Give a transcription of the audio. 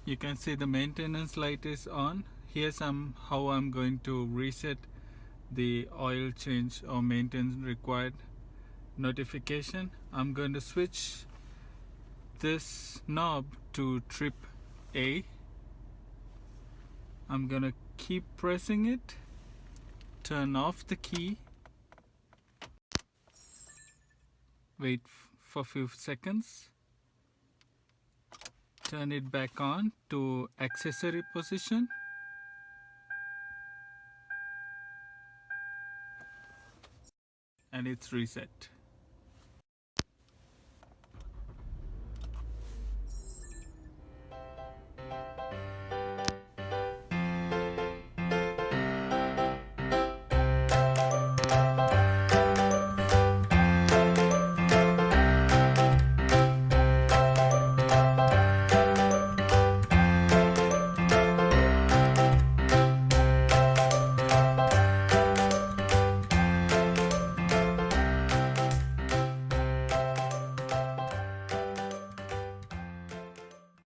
You can see the maintenance light is on. Here's how I'm going to reset the oil change or maintenance required notification. I'm going to switch this knob to Trip A. I'm gonna keep pressing it, turn off the key, wait for a few seconds, turn it back on to accessory position, and it's reset.